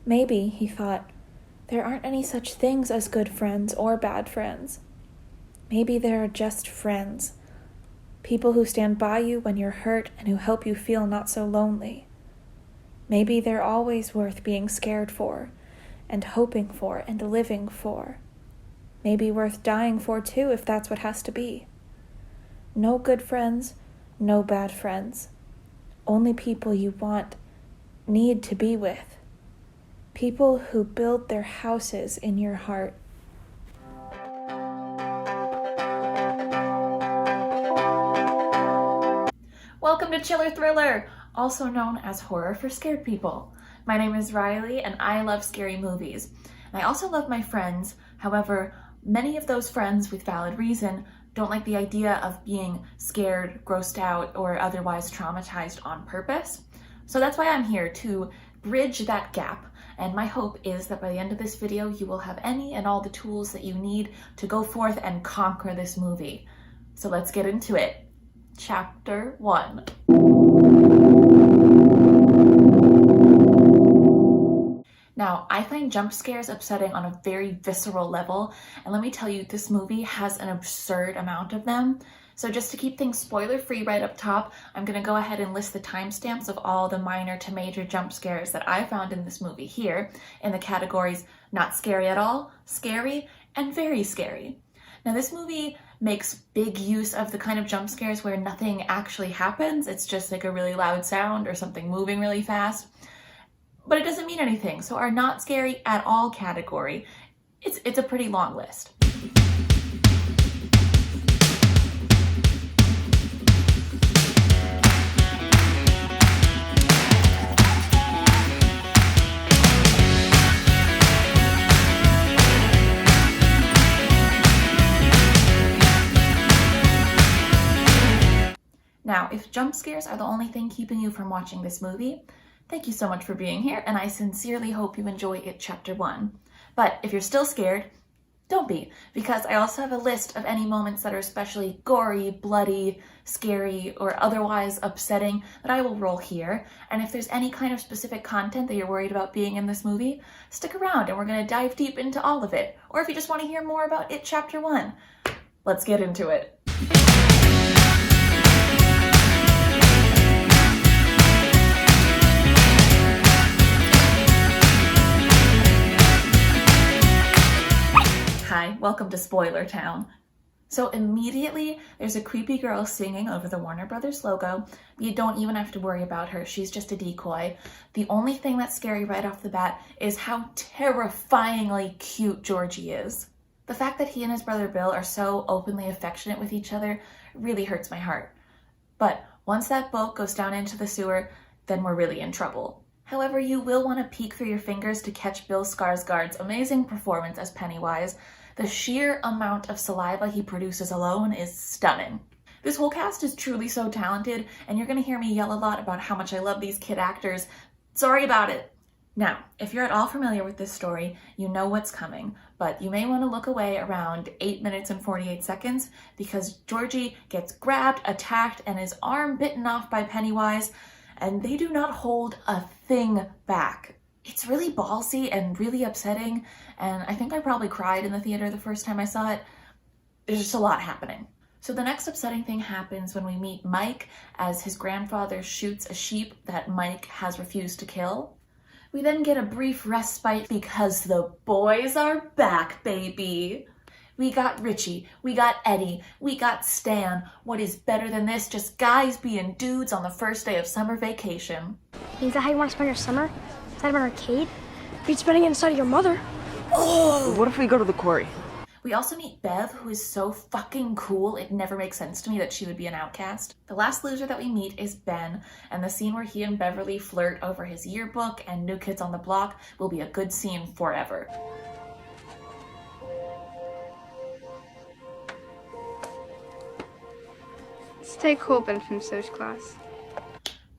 Maybe, he thought, there aren't any such things as good friends or bad friends. Maybe there are just friends. People who stand by you when you're hurt and who help you feel not so lonely. Maybe they're always worth being scared for, and hoping for, and living for. Maybe worth dying for too, if that's what has to be. No good friends, no bad friends. Only people you need to be with. People who build their houses in your heart. Welcome to Chiller Thriller, also known as horror for scared people. My name is Riley and I love scary movies. And I also love my friends. However, many of those friends, with valid reason, don't like the idea of being scared, grossed out, or otherwise traumatized on purpose. So that's why I'm here, to bridge that gap. And my hope is that by the end of this video, you will have any and all the tools that you need to go forth and conquer this movie. So let's get into it. Chapter 1. Now, I find jump scares upsetting on a very visceral level, and let me tell you, this movie has an absurd amount of them. So just to keep things spoiler-free right up top, I'm going to go ahead and list the timestamps of all the minor to major jump scares that I found in this movie here, in the categories not scary at all, scary, and very scary. Now, this movie makes big use of the kind of jump scares where nothing actually happens. It's just like a really loud sound or something moving really fast. But it doesn't mean anything. So our not scary at all category, it's a pretty long list. Now, if jump scares are the only thing keeping you from watching this movie, thank you so much for being here, and I sincerely hope you enjoy it Chapter 1. But if you're still scared, don't be, because I also have a list of any moments that are especially gory, bloody, scary, or otherwise upsetting that I will roll here. And if there's any kind of specific content that you're worried about being in this movie, stick around and we're going to dive deep into all of it. Or if you just want to hear more about it Chapter 1, let's get into it. Hi, welcome to Spoiler Town. So immediately there's a creepy girl singing over the Warner Brothers logo. You don't even have to worry about her. She's just a decoy. The only thing that's scary right off the bat is how terrifyingly cute Georgie is. The fact that he and his brother Bill are so openly affectionate with each other really hurts my heart. But once that boat goes down into the sewer, then we're really in trouble. However, you will want to peek through your fingers to catch Bill Skarsgård's amazing performance as Pennywise. The sheer amount of saliva he produces alone is stunning. This whole cast is truly so talented, and you're going to hear me yell a lot about how much I love these kid actors. Sorry about it. Now, if you're at all familiar with this story, you know what's coming, but you may want to look away around 8 minutes and 48 seconds because Georgie gets grabbed, attacked, and his arm bitten off by Pennywise, and they do not hold a thing back. It's really ballsy and really upsetting, and I think I probably cried in the theater the first time I saw it. There's just a lot happening. So the next upsetting thing happens when we meet Mike as his grandfather shoots a sheep that Mike has refused to kill. We then get a brief respite because the boys are back, baby. We got Richie, we got Eddie, we got Stan. What is better than this? Just guys being dudes on the first day of summer vacation. Is that how you want to spend your summer? Inside of an arcade? Or you spending it inside of your mother? Oh! What if we go to the quarry? We also meet Bev, who is so fucking cool, it never makes sense to me that she would be an outcast. The last loser that we meet is Ben, and the scene where he and Beverly flirt over his yearbook and New Kids on the Block will be a good scene forever. Stay cool, Ben from Soch class.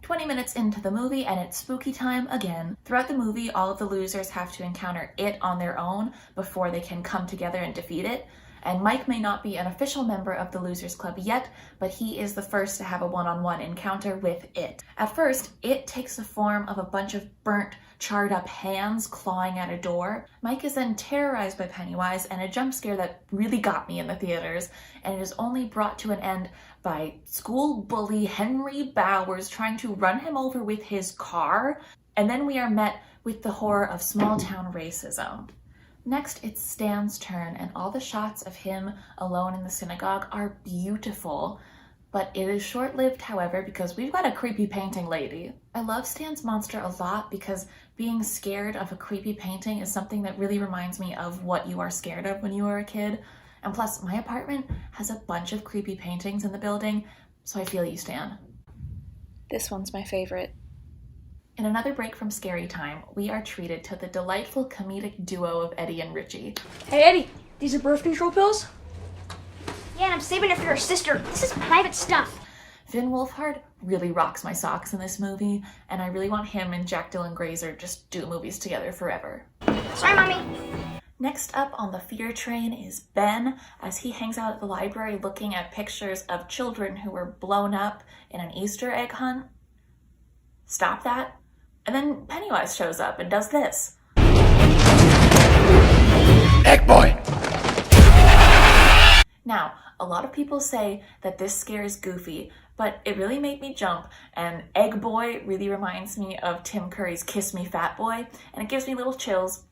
20 minutes into the movie and it's spooky time again. Throughout the movie, all of the losers have to encounter it on their own before they can come together and defeat it. and Mike may not be an official member of the Losers Club yet, but he is the first to have a one-on-one encounter with it. At first, it takes the form of a bunch of burnt, charred up hands clawing at a door. Mike is then terrorized by Pennywise and a jump scare that really got me in the theaters, and it is only brought to an end by school bully Henry Bowers trying to run him over with his car, and then we are met with the horror of small-town racism. Next, it's Stan's turn, and all the shots of him alone in the synagogue are beautiful, but it is short-lived, however, because we've got a creepy painting lady. I love Stan's monster a lot because being scared of a creepy painting is something that really reminds me of what you are scared of when you were a kid. And plus, my apartment has a bunch of creepy paintings in the building, so I feel you, Stan. This one's my favorite. In another break from scary time, we are treated to the delightful comedic duo of Eddie and Richie. Hey, Eddie, these are birth control pills? Yeah, and I'm saving it for your sister. This is private stuff. Finn Wolfhard really rocks my socks in this movie, and I really want him and Jack Dylan Grazer just do movies together forever. Sorry, Mommy. Next up on the fear train is Ben, as he hangs out at the library looking at pictures of children who were blown up in an Easter egg hunt. Stop that. And then Pennywise shows up and does this. Egg boy! Now, a lot of people say that this scare is goofy, but it really made me jump, and Egg Boy really reminds me of Tim Curry's Kiss Me Fat Boy, and it gives me little chills,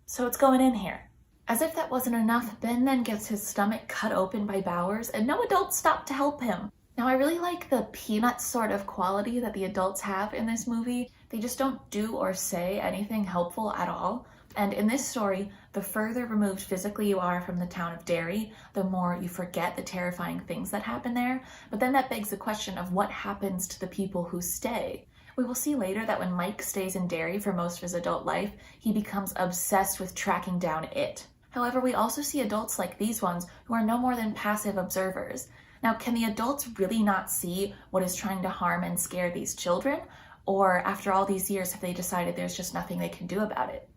so it's going in here. As if that wasn't enough, Ben then gets his stomach cut open by Bowers, and no adults stop to help him. Now, I really like the Peanuts sort of quality that the adults have in this movie. They just don't do or say anything helpful at all. And in this story, the further removed physically you are from the town of Derry, the more you forget the terrifying things that happen there. But then that begs the question of what happens to the people who stay. We will see later that when Mike stays in Derry for most of his adult life, he becomes obsessed with tracking down it. However, we also see adults like these ones who are no more than passive observers. Now, can the adults really not see what is trying to harm and scare these children? Or after all these years, have they decided there's just nothing they can do about it?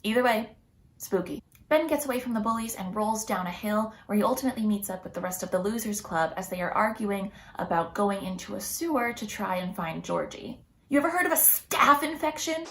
Either way, spooky. Ben gets away from the bullies and rolls down a hill where he ultimately meets up with the rest of the Losers Club as they are arguing about going into a sewer to try and find Georgie. You ever heard of a staph infection?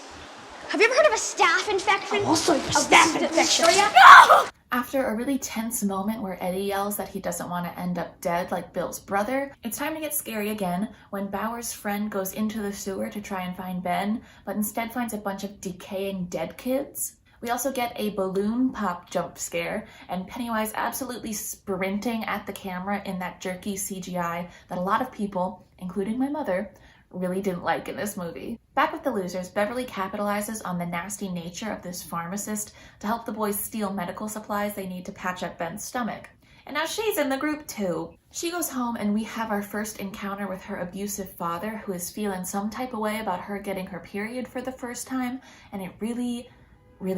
Have you ever heard of a staph infection? Also, staph infection. No! After a really tense moment where Eddie yells that he doesn't want to end up dead like Bill's brother, it's time to get scary again when Bauer's friend goes into the sewer to try and find Ben, but instead finds a bunch of decaying dead kids. We also get a balloon pop jump scare, and Pennywise absolutely sprinting at the camera in that jerky CGI that a lot of people, including my mother, really didn't like in this movie. Back with the Losers, Beverly capitalizes on the nasty nature of this pharmacist to help the boys steal medical supplies they need to patch up Ben's stomach. And now she's in the group too. She goes home and we have our first encounter with her abusive father, who is feeling some type of way about her getting her period for the first time, and it really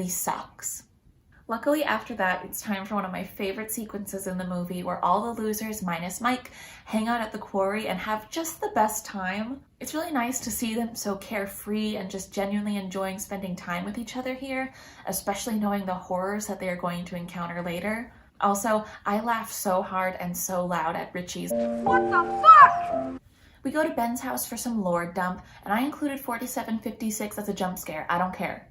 sucks. Luckily, after that, it's time for one of my favorite sequences in the movie where all the losers, minus Mike, hang out at the quarry and have just the best time. It's really nice to see them so carefree and just genuinely enjoying spending time with each other here, especially knowing the horrors that they are going to encounter later. Also, I laughed so hard and so loud at Richie's "What the fuck?" We go to Ben's house for some lore dump, and I included 4756 as a jump scare. I don't care.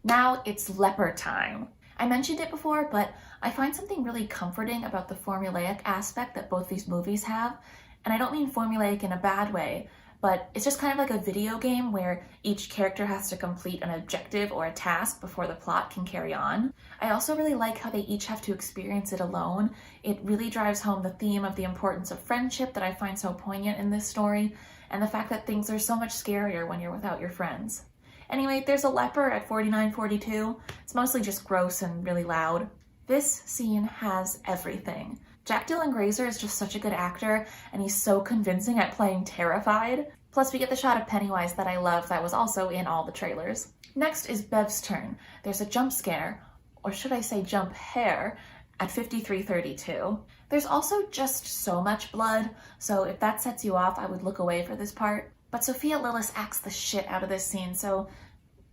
Now it's leper time. I mentioned it before, but I find something really comforting about the formulaic aspect that both these movies have. And I don't mean formulaic in a bad way, but it's just kind of like a video game where each character has to complete an objective or a task before the plot can carry on. I also really like how they each have to experience it alone. It really drives home the theme of the importance of friendship that I find so poignant in this story, and the fact that things are so much scarier when you're without your friends. Anyway, there's a leper at 4942. It's mostly just gross and really loud. This scene has everything. Jack Dylan Grazer is just such a good actor, and he's so convincing at playing terrified. Plus, we get the shot of Pennywise that I love that was also in all the trailers. Next is Bev's turn. There's a jump scare, or should I say jump hair, at 5332. There's also just so much blood, so if that sets you off, I would look away for this part. But Sophia Lillis acts the shit out of this scene, so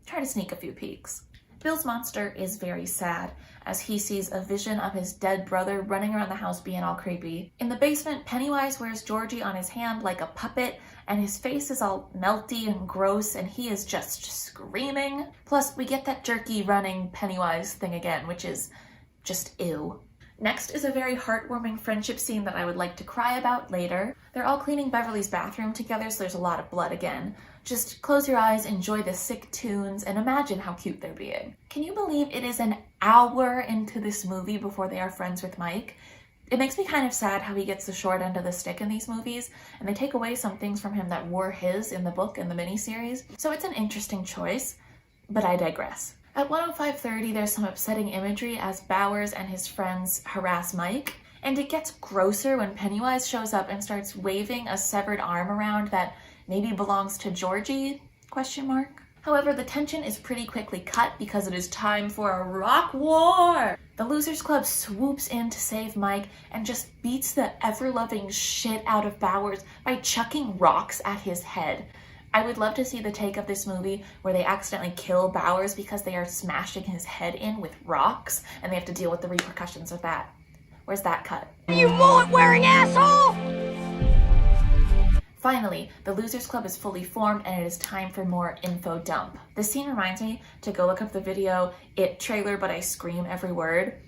try to sneak a few peeks. Bill's monster is very sad, as he sees a vision of his dead brother running around the house being all creepy. In the basement, Pennywise wears Georgie on his hand like a puppet, and his face is all melty and gross, and he is just screaming. Plus, we get that jerky running Pennywise thing again, which is just ew. Next is a very heartwarming friendship scene that I would like to cry about later. They're all cleaning Beverly's bathroom together, so there's a lot of blood again. Just close your eyes, enjoy the sick tunes, and imagine how cute they're being. Can you believe it is an hour into this movie before they are friends with Mike? It makes me kind of sad how he gets the short end of the stick in these movies, and they take away some things from him that were his in the book and the miniseries. So it's an interesting choice, but I digress. At 1:05:30, there's some upsetting imagery as Bowers and his friends harass Mike, and it gets grosser when Pennywise shows up and starts waving a severed arm around that maybe belongs to Georgie? ? However, the tension is pretty quickly cut because it is time for a rock war! The Losers Club swoops in to save Mike and just beats the ever-loving shit out of Bowers by chucking rocks at his head. I would love to see the take of this movie where they accidentally kill Bowers because they are smashing his head in with rocks and they have to deal with the repercussions of that. Where's that cut? You mullet-wearing asshole! Finally, the Losers Club is fully formed and it is time for more info dump. This scene reminds me to go look up the video It trailer but I scream every word.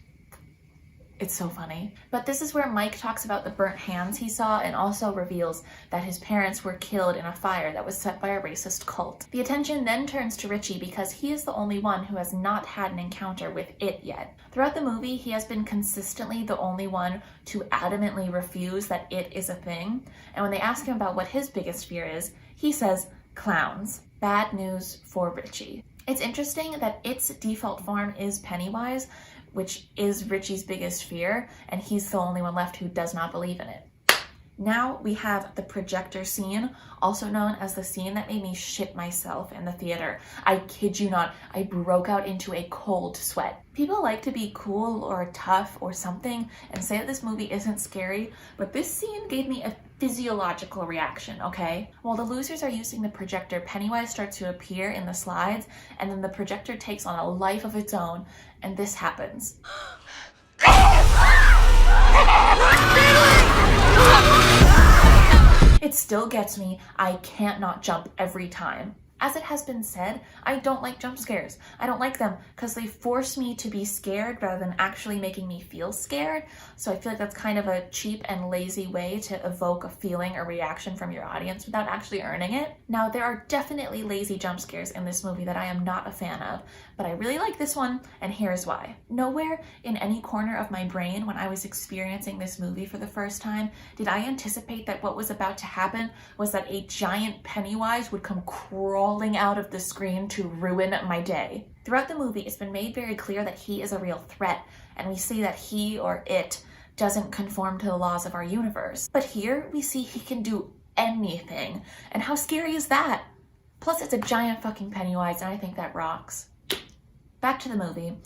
It's so funny. But this is where Mike talks about the burnt hands he saw and also reveals that his parents were killed in a fire that was set by a racist cult. The attention then turns to Richie because he is the only one who has not had an encounter with it yet. Throughout the movie, he has been consistently the only one to adamantly refuse that it is a thing. And when they ask him about what his biggest fear is, he says, clowns. Bad news for Richie. It's interesting that its default form is Pennywise, which is Richie's biggest fear, and he's the only one left who does not believe in it. Now we have the projector scene, also known as the scene that made me shit myself in the theater. I kid you not, I broke out into a cold sweat. People like to be cool or tough or something and say that this movie isn't scary, but this scene gave me a physiological reaction, okay? While the losers are using the projector, Pennywise starts to appear in the slides, and then the projector takes on a life of its own, and this happens. It still gets me. I can't not jump every time. As it has been said, I don't like jump scares. I don't like them because they force me to be scared rather than actually making me feel scared. So I feel like that's kind of a cheap and lazy way to evoke a feeling or reaction from your audience without actually earning it. Now, there are definitely lazy jump scares in this movie that I am not a fan of, but I really like this one, and here's why. Nowhere in any corner of my brain when I was experiencing this movie for the first time did I anticipate that what was about to happen was that a giant Pennywise would come crawling out of the screen to ruin my day. Throughout the movie, it's been made very clear that he is a real threat, and we see that he or it doesn't conform to the laws of our universe. But here, we see he can do anything, and how scary is that? Plus, it's a giant fucking Pennywise, and I think that rocks. Back to the movie.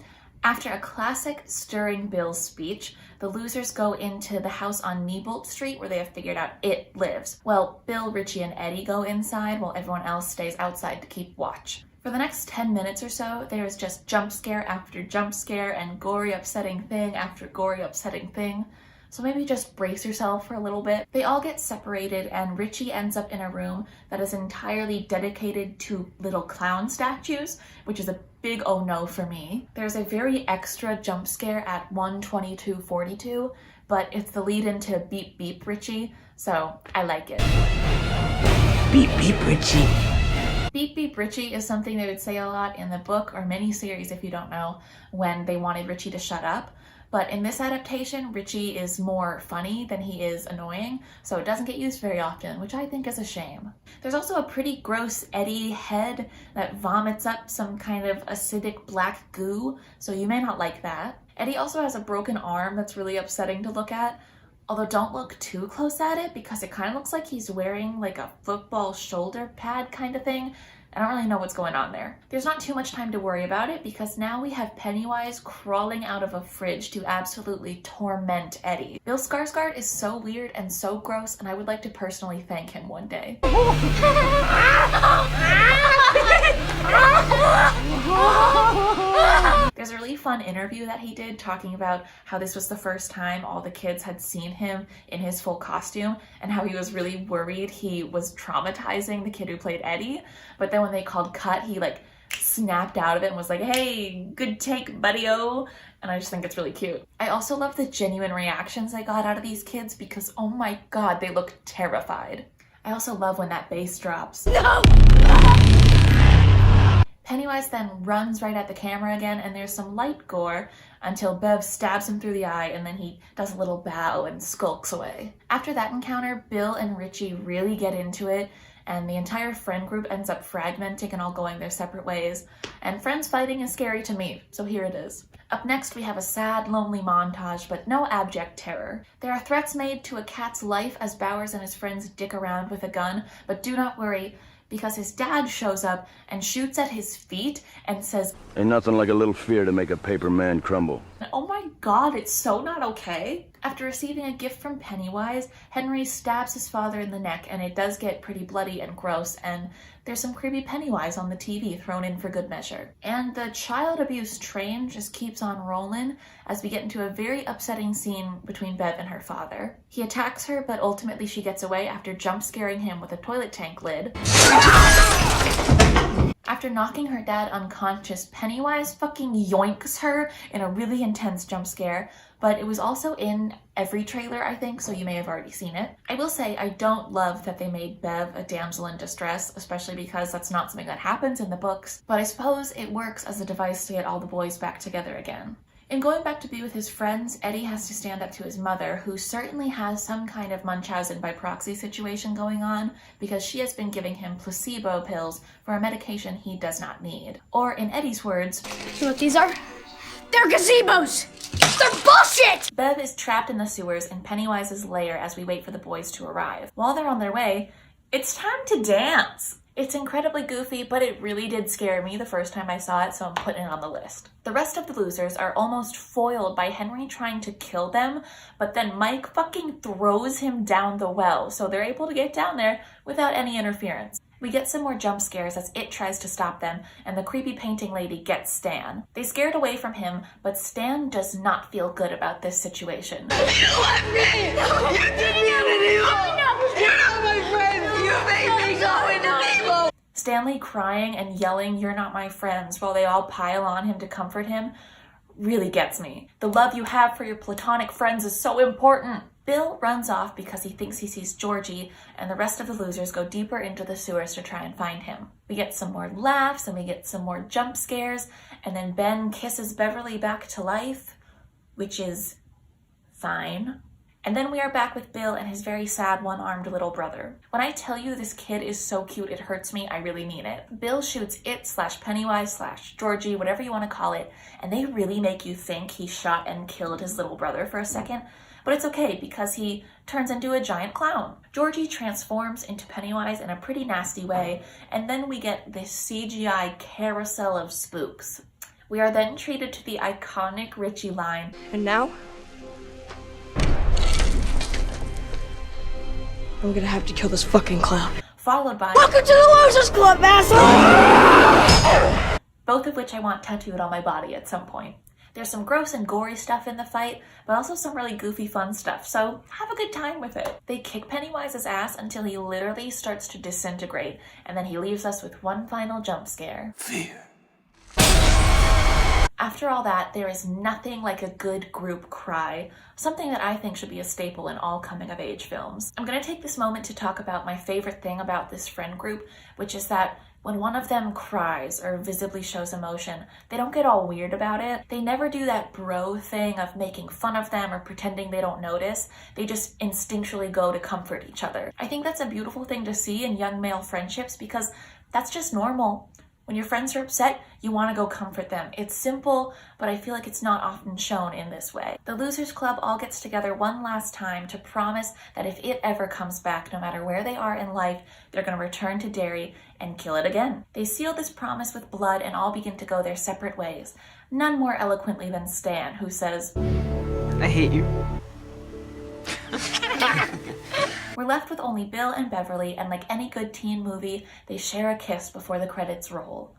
After a classic stirring Bill speech, the losers go into the house on Neibolt Street where they have figured out it lives. Well, Bill, Richie, and Eddie go inside while everyone else stays outside to keep watch. For the next 10 minutes or so, there is just jump scare after jump scare and gory upsetting thing after gory upsetting thing. So maybe just brace yourself for a little bit. They all get separated and Richie ends up in a room that is entirely dedicated to little clown statues, which is a big oh no for me. There's a very extra jump scare at 1:22:42, but it's the lead into Beep Beep Richie, so I like it. Beep beep Richie. Beep Beep Richie is something they would say a lot in the book or miniseries if you don't know, when they wanted Richie to shut up. But in this adaptation, Richie is more funny than he is annoying, so it doesn't get used very often, which I think is a shame. There's also a pretty gross Eddie head that vomits up some kind of acidic black goo, so you may not like that. Eddie also has a broken arm that's really upsetting to look at, although don't look too close at it because it kind of looks like he's wearing like a football shoulder pad kind of thing. I don't really know what's going on there. There's not too much time to worry about it because now we have Pennywise crawling out of a fridge to absolutely torment Eddie. Bill Skarsgård is so weird and so gross, and I would like to personally thank him one day. There's a really fun interview that he did talking about how this was the first time all the kids had seen him in his full costume and how he was really worried he was traumatizing the kid who played Eddie. But then when they called cut, he like snapped out of it and was like, hey, good take, buddy-o. And I just think it's really cute. I also love the genuine reactions I got out of these kids because, oh my God, they look terrified. I also love when that bass drops. No! Pennywise then runs right at the camera again, and there's some light gore until Bev stabs him through the eye, and then he does a little bow and skulks away. After that encounter, Bill and Richie really get into it, and the entire friend group ends up fragmenting and all going their separate ways. And friends fighting is scary to me, so here it is. Up next, we have a sad, lonely montage, but no abject terror. There are threats made to a cat's life as Bowers and his friends dick around with a gun, but do not worry, because his dad shows up and shoots at his feet and says, "Ain't nothing like a little fear to make a paper man crumble." oh my God, it's so not okay. After receiving a gift from Pennywise, Henry stabs his father in the neck, and it does get pretty bloody and gross, and there's some creepy Pennywise on the TV thrown in for good measure. And the child abuse train just keeps on rolling as we get into a very upsetting scene between Bev and her father. He attacks her, but ultimately she gets away after jump scaring him with a toilet tank lid. After knocking her dad unconscious, Pennywise fucking yoinks her in a really intense jump scare, but it was also in every trailer, I think, so you may have already seen it. I will say I don't love that they made Bev a damsel in distress, especially because that's not something that happens in the books, but I suppose it works as a device to get all the boys back together again. In going back to be with his friends, Eddie has to stand up to his mother, who certainly has some kind of Munchausen by proxy situation going on because she has been giving him placebo pills for a medication he does not need. Or in Eddie's words, You know what these are? They're gazebos! They're bullshit! Bev is trapped in the sewers in Pennywise's lair as we wait for the boys to arrive. While they're on their way, it's time to dance! It's incredibly goofy, but it really did scare me the first time I saw it, so I'm putting it on the list. The rest of the losers are almost foiled by Henry trying to kill them, but then Mike fucking throws him down the well, so they're able to get down there without any interference. We get some more jump scares as it tries to stop them, and the creepy painting lady gets Stan. They scared away from him, but Stan does not feel good about this situation. You left me! No. You did me an evil! No. You're not my friend! You made me go into evil! Stanley crying and yelling, "You're not my friends," while they all pile on him to comfort him, really gets me. The love you have for your platonic friends is so important. Bill runs off because he thinks he sees Georgie, and the rest of the losers go deeper into the sewers to try and find him. We get some more laughs and we get some more jump scares, and then Ben kisses Beverly back to life, which is fine. And then we are back with Bill and his very sad one-armed little brother. When I tell you this kid is so cute it hurts me, I really mean it. Bill shoots it/Pennywise/Georgie, whatever you want to call it, and they really make you think he shot and killed his little brother for a second. But it's okay because he turns into a giant clown. Georgie transforms into Pennywise in a pretty nasty way, and then we get this CGI carousel of spooks. We are then treated to the iconic Richie line, And now, I'm gonna have to kill this fucking clown. followed by Welcome to the Losers Club, asshole! both of which I want tattooed on my body at some point. There's some gross and gory stuff in the fight, but also some really goofy fun stuff, so have a good time with it. They kick Pennywise's ass until he literally starts to disintegrate, and then he leaves us with one final jump scare. Fear. After all that, there is nothing like a good group cry, something that I think should be a staple in all coming-of-age films. I'm going to take this moment to talk about my favorite thing about this friend group, which is that when one of them cries or visibly shows emotion, they don't get all weird about it. They never do that bro thing of making fun of them or pretending they don't notice. They just instinctually go to comfort each other. I think that's a beautiful thing to see in young male friendships because that's just normal. When your friends are upset, you want to go comfort them. It's simple, but I feel like it's not often shown in this way. The Losers Club all gets together one last time to promise that if it ever comes back, no matter where they are in life, they're going to return to Derry and kill it again. They seal this promise with blood and all begin to go their separate ways. None more eloquently than Stan, who says, I hate you. We're left with only Bill and Beverly, and like any good teen movie, they share a kiss before the credits roll.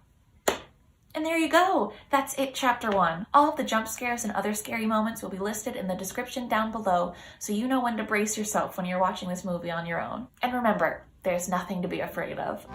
And there you go. That's it, chapter 1. All of the jump scares and other scary moments will be listed in the description down below, so you know when to brace yourself when you're watching this movie on your own. And remember, there's nothing to be afraid of.